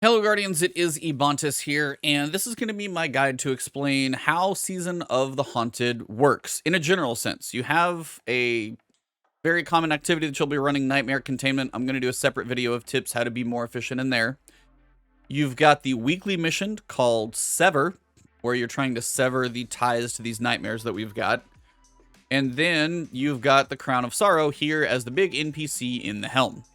Hello Guardians, it is Ebontis here, and this is going to be my guide to explain how Season of the Haunted works in a general sense. You have a very common activity that you'll be running, Nightmare Containment. I'm going to do a separate video of tips how to be more efficient in there. You've got the weekly mission called Sever, where you're trying to sever the ties to these nightmares that we've got. And then you've got the Crown of Sorrow here as the big NPC in the helm.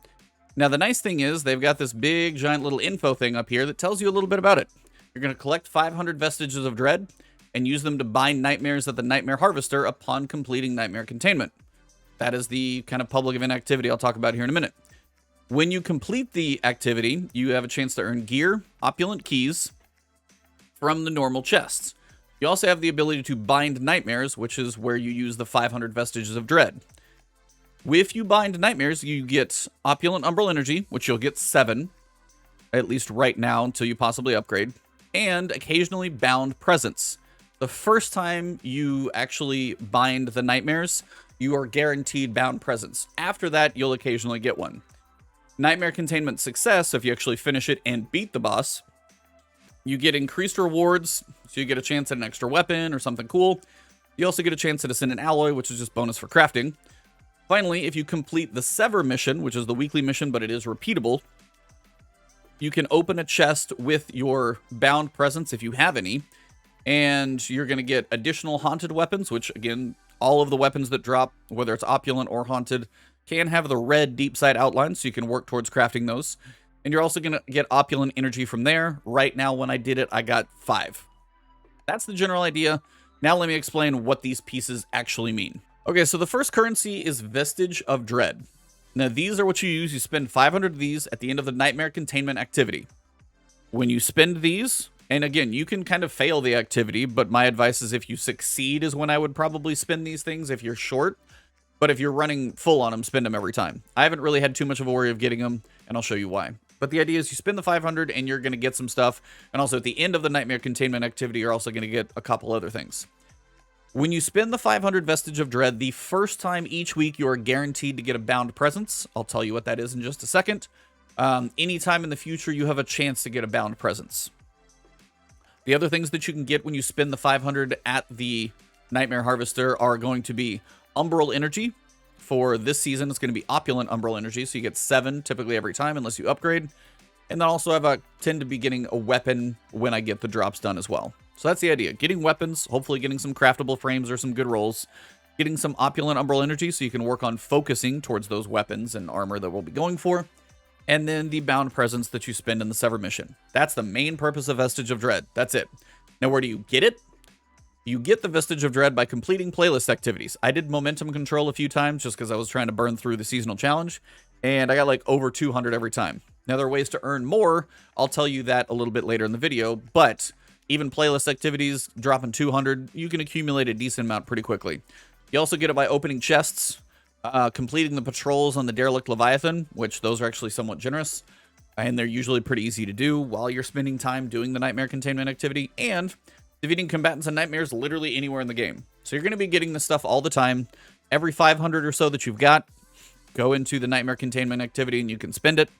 Now, the nice thing is they've got this big, giant little info thing up here that tells you a little bit about it. You're going to collect 500 Vestiges of Dread and use them to bind nightmares at the Nightmare Harvester upon completing Nightmare Containment. That is the kind of public event activity I'll talk about here in a minute. When you complete the activity, you have a chance to earn gear, Opulent Keys, from the normal chests. You also have the ability to bind nightmares, which is where you use the 500 Vestiges of Dread. If you bind nightmares, you get Opulent Umbral Energy, which you'll get 7, at least right now until you possibly upgrade, and occasionally Bound Presence. The first time you actually bind the nightmares, you are guaranteed Bound Presence. After that, you'll occasionally get one. Nightmare Containment Success, if you actually finish it and beat the boss, you get increased rewards, so you get a chance at an extra weapon or something cool. You also get a chance at Ascendant Alloy, which is just bonus for crafting. Finally, if you complete the Sever mission, which is the weekly mission, but it is repeatable, you can open a chest with your Bound Presence, if you have any, and you're going to get additional Haunted weapons, which, again, all of the weapons that drop, whether it's Opulent or Haunted, can have the red deep side outline, so you can work towards crafting those. And you're also going to get Opulent Energy from there. Right now, when I did it, I got 5. That's the general idea. Now let me explain what these pieces actually mean. Okay, so the first currency is Vestige of Dread. Now, these are what you use. You spend 500 of these at the end of the Nightmare Containment activity. When you spend these, and again, you can kind of fail the activity, but my advice is if you succeed is when I would probably spend these things if you're short. But if you're running full on them, spend them every time. I haven't really had too much of a worry of getting them, and I'll show you why. But the idea is you spend the 500 and you're going to get some stuff. And also at the end of the Nightmare Containment activity, you're also going to get a couple other things. When you spend the 500 Vestige of Dread, the first time each week, you are guaranteed to get a Bound Presence. I'll tell you what that is in just a second. Anytime in the future, you have a chance to get a Bound Presence. The other things that you can get when you spend the 500 at the Nightmare Harvester are going to be Umbral Energy. For this season, it's going to be Opulent Umbral Energy, so you get 7 typically every time unless you upgrade. And then also I tend to be getting a weapon when I get the drops done as well. So that's the idea. Getting weapons, hopefully getting some craftable frames or some good rolls. Getting some Opulent Umbral Energy so you can work on focusing towards those weapons and armor that we'll be going for. And then the Bound Presence that you spend in the Sever mission. That's the main purpose of Vestige of Dread. That's it. Now, where do you get it? You get the Vestige of Dread by completing playlist activities. I did Momentum Control a few times just because I was trying to burn through the seasonal challenge. And I got like over 200 every time. Now, there are ways to earn more. I'll tell you that a little bit later in the video. But even playlist activities, dropping 200, you can accumulate a decent amount pretty quickly. You also get it by opening chests, completing the patrols on the Derelict Leviathan, which those are actually somewhat generous. And they're usually pretty easy to do while you're spending time doing the Nightmare Containment activity. And defeating combatants and nightmares literally anywhere in the game. So you're going to be getting this stuff all the time. Every 500 or so that you've got, go into the Nightmare Containment activity and you can spend it.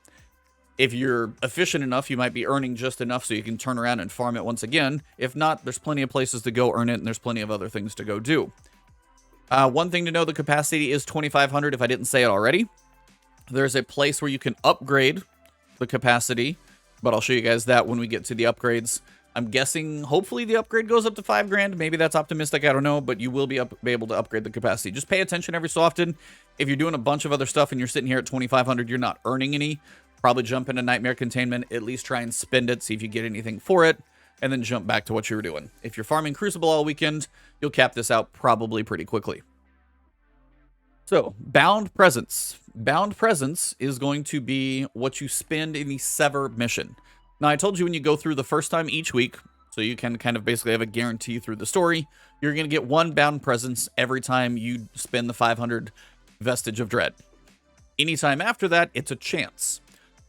If you're efficient enough, you might be earning just enough so you can turn around and farm it once again. If not, there's plenty of places to go earn it, and there's plenty of other things to go do. One thing to know, the capacity is 2,500 if I didn't say it already. There's a place where you can upgrade the capacity, but I'll show you guys that when we get to the upgrades. I'm guessing, hopefully, the upgrade goes up to 5 grand. Maybe that's optimistic, I don't know, but you will be able to upgrade the capacity. Just pay attention every so often. If you're doing a bunch of other stuff and you're sitting here at 2,500, you're not earning any. Probably jump into Nightmare Containment, at least try and spend it, see if you get anything for it, and then jump back to what you were doing. If you're farming Crucible all weekend, you'll cap this out probably pretty quickly. So, Bound Presence. Bound Presence is going to be what you spend in the Sever mission. Now, I told you when you go through the first time each week, so you can kind of basically have a guarantee through the story, you're going to get 1 Bound Presence every time you spend the 500 Vestige of Dread. Anytime after that, it's a chance.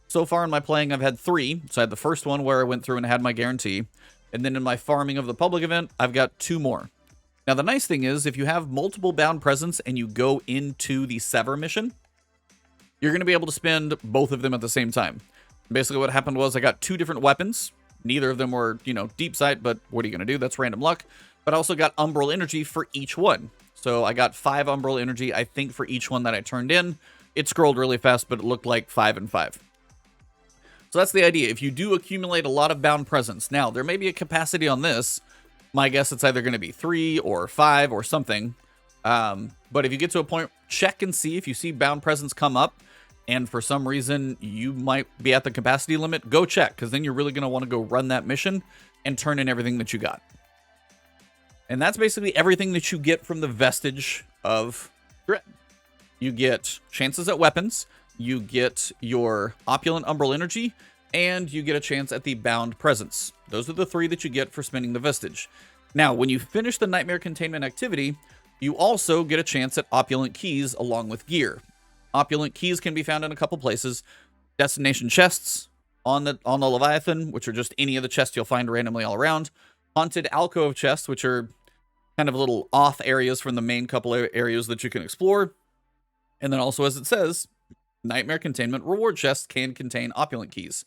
So far in my playing, I've had 3. So I had the first one where I went through and had my guarantee. And then in my farming of the public event, I've got 2 more. Now, the nice thing is, if you have multiple Bound Presence and you go into the Sever mission, you're going to be able to spend both of them at the same time. Basically what happened was I got 2 different weapons. Neither of them were, you know, deep sight, but what are you going to do? That's random luck. But I also got Umbral energy for each one. So I got 5 Umbral energy, I think, for each one that I turned in. It scrolled really fast, but it looked like 5 and 5. So that's the idea. If you do accumulate a lot of bound presence, now there may be a capacity on this. My guess it's either going to be 3 or 5 or something. But if you get to a point, check and see if you see bound presence come up, and for some reason you might be at the capacity limit, go check, because then you're really going to want to go run that mission and turn in everything that you got. And that's basically everything that you get from the Vestige of Dread. You get chances at weapons, you get your Opulent Umbral Energy, and you get a chance at the Bound Presence. Those are the 3 that you get for spending the Vestige. Now, when you finish the Nightmare Containment activity, you also get a chance at Opulent Keys along with gear. Opulent Keys can be found in a couple places. Destination chests on the Leviathan, which are just any of the chests you'll find randomly all around. Haunted alcove chests, which are kind of little off areas from the main couple areas that you can explore. And then also, as it says, Nightmare Containment reward chests can contain Opulent Keys.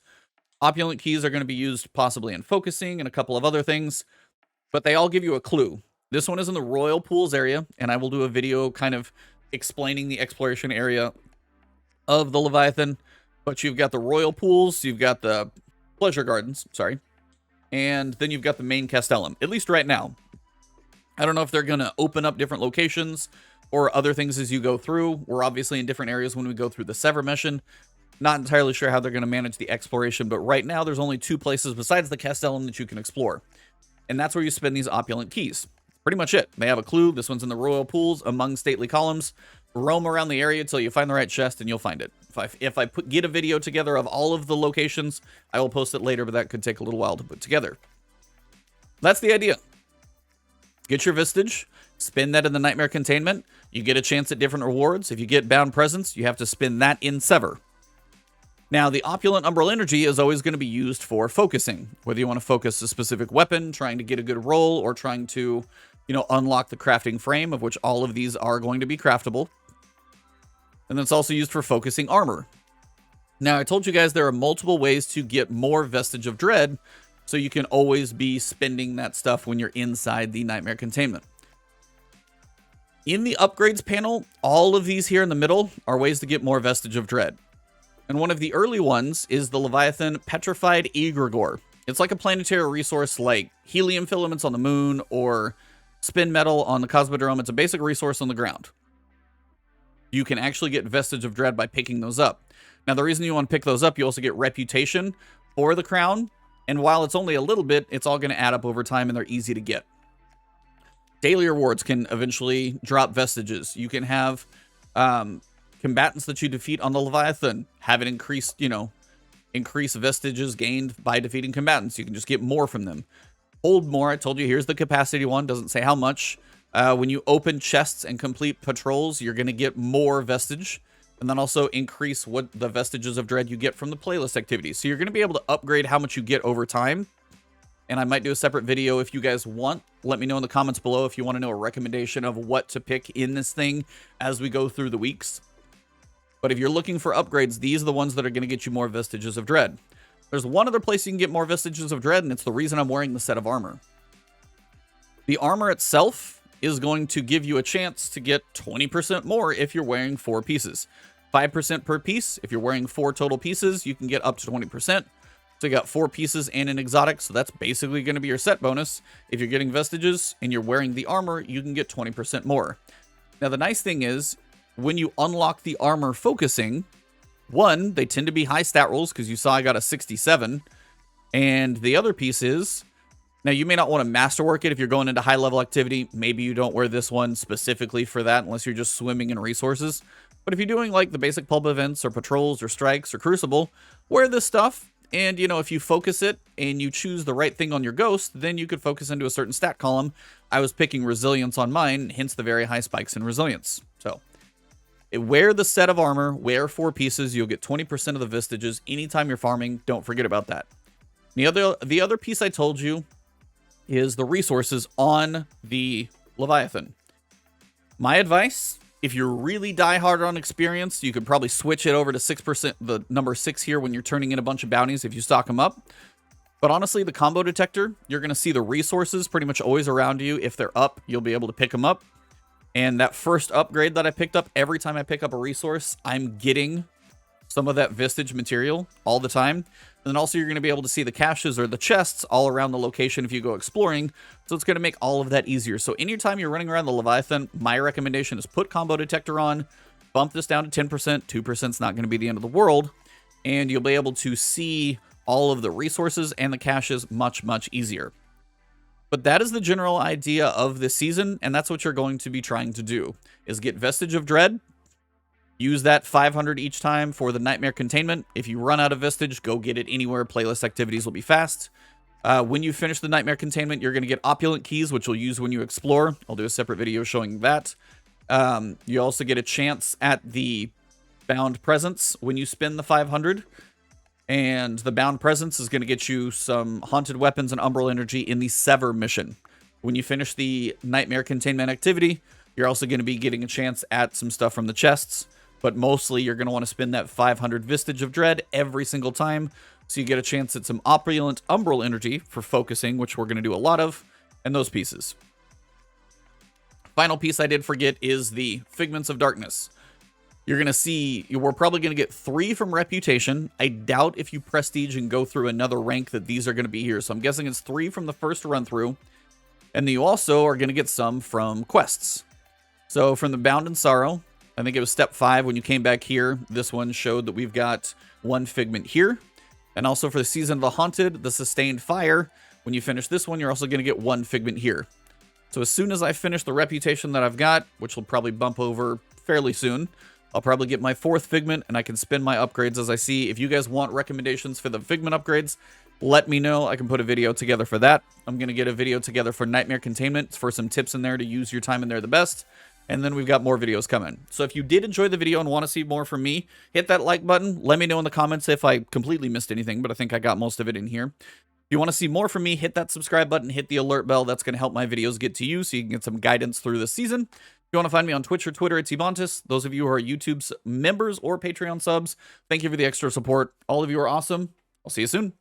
Opulent Keys are going to be used possibly in focusing and a couple of other things, but they all give you a clue. This one is in the Royal Pools area, and I will do a video kind of explaining the exploration area of the Leviathan. But you've got the Royal Pools, you've got the Pleasure Gardens, sorry, and then you've got the main Castellum, at least right now. I don't know if they're going to open up different locations or other things as you go through. We're obviously in different areas when we go through the Sever mission. Not entirely sure how they're going to manage the exploration, but right now there's only 2 places besides the Castellum that you can explore. And that's where you spend these Opulent Keys. Pretty much it. They have a clue. This one's in the Royal Pools among stately columns. Roam around the area until you find the right chest and you'll find it. If I get a video together of all of the locations, I will post it later, but that could take a little while to put together. That's the idea. Get your Vestige, spend that in the Nightmare Containment. You get a chance at different rewards. If you get Bound Presence, you have to spend that in Sever. Now, the Opulent Umbral Energy is always going to be used for focusing, whether you want to focus a specific weapon, trying to get a good roll, or trying to, you know, unlock the crafting frame, of which all of these are going to be craftable. And then it's also used for focusing armor. Now, I told you guys there are multiple ways to get more Vestige of Dread, so you can always be spending that stuff when you're inside the Nightmare Containment. In the upgrades panel, all of these here in the middle are ways to get more Vestige of Dread. And one of the early ones is the Leviathan Petrified Egregore. It's like a planetary resource like helium filaments on the moon or spin metal on the Cosmodrome. It's a basic resource on the ground. You can actually get Vestige of Dread by picking those up. Now, the reason you want to pick those up, you also get Reputation for the crown. And while it's only a little bit, it's all going to add up over time, and they're easy to get. Daily rewards can eventually drop Vestiges. You can have combatants that you defeat on the Leviathan have an increased, increase Vestiges gained by defeating combatants. You can just get more from them. Hold more. I told you, here's the capacity one. Doesn't say how much. When you open chests and complete patrols, you're going to get more Vestige. And then also increase what the Vestiges of Dread you get from the playlist activities. So you're going to be able to upgrade how much you get over time. And I might do a separate video if you guys want. Let me know in the comments below if you want to know a recommendation of what to pick in this thing as we go through the weeks. But if you're looking for upgrades, these are the ones that are going to get you more Vestiges of Dread. There's one other place you can get more Vestiges of Dread, and it's the reason I'm wearing the set of armor. The armor itself is going to give you a chance to get 20% more if you're wearing 4 pieces. 5% per piece. If you're wearing 4 total pieces, you can get up to 20%. So you got 4 pieces and an exotic, so that's basically going to be your set bonus. If you're getting Vestiges and you're wearing the armor, you can get 20% more. Now, the nice thing is, when you unlock the armor focusing, one, they tend to be high stat rolls, because you saw I got a 67. And the other piece is, now you may not want to masterwork it if you're going into high level activity. Maybe you don't wear this one specifically for that unless you're just swimming in resources. But if you're doing like the basic pulp events or patrols or strikes or crucible, wear this stuff. And, if you focus it and you choose the right thing on your ghost, then you could focus into a certain stat column. I was picking resilience on mine, hence the very high spikes in resilience. So wear the set of armor, wear 4 pieces. You'll get 20% of the Vestiges anytime you're farming. Don't forget about that. The other piece I told you is the resources on the Leviathan. My advice, If you're really diehard on experience, you could probably switch it over to 6%, the number 6 here when you're turning in a bunch of bounties if you stock them up. But honestly, the combo detector, you're going to see the resources pretty much always around you. If they're up, you'll be able to pick them up. And that first upgrade that I picked up, every time I pick up a resource, I'm getting some of that Vestige material all the time. And then also you're going to be able to see the caches or the chests all around the location if you go exploring. So it's going to make all of that easier. So anytime you're running around the Leviathan, my recommendation is put combo detector on, bump this down to 10%. 2% is not going to be the end of the world. And you'll be able to see all of the resources and the caches much, much easier. But that is the general idea of this season, and that's what you're going to be trying to do, is get Vestige of Dread, use that 500 each time for the Nightmare Containment. If you run out of Vestige, go get it anywhere. Playlist activities will be fast. When you finish the Nightmare Containment, you're going to get Opulent Keys, which you'll use when you explore. I'll do a separate video showing that. You also get a chance at the Bound Presence when you spend the 500. And the Bound Presence is going to get you some Haunted Weapons and Umbral Energy in the Sever mission. When you finish the Nightmare Containment activity, you're also going to be getting a chance at some stuff from the chests. But mostly, you're going to want to spend that 500 Vestige of Dread every single time. So you get a chance at some Opulent Umbral Energy for focusing, which we're going to do a lot of, and those pieces. Final piece I did forget is the Figments of Darkness. You're going to see, we're probably going to get 3 from Reputation. I doubt if you Prestige and go through another rank that these are going to be here. So I'm guessing it's 3 from the first run through. And then you also are going to get some from Quests. So from the Bound in Sorrow, I think it was step 5 when you came back here. This one showed that we've got 1 Figment here. And also for the Season of the Haunted, the Sustained Fire. When you finish this one, you're also going to get 1 Figment here. So as soon as I finish the Reputation that I've got, which will probably bump over fairly soon, I'll probably get my 4th Figment, and I can spin my upgrades as I see. If you guys want recommendations for the Figment upgrades, let me know. I can put a video together for that. I'm going to get a video together for Nightmare Containment for some tips in there to use your time in there the best. And then we've got more videos coming. So if you did enjoy the video and want to see more from me, hit that like button. Let me know in the comments if I completely missed anything, but I think I got most of it in here. If you want to see more from me, hit that subscribe button, hit the alert bell. That's going to help my videos get to you so you can get some guidance through the season. If you want to find me on Twitch or Twitter, it's Ebontis. Those of you who are YouTube's members or Patreon subs, thank you for the extra support. All of you are awesome. I'll see you soon.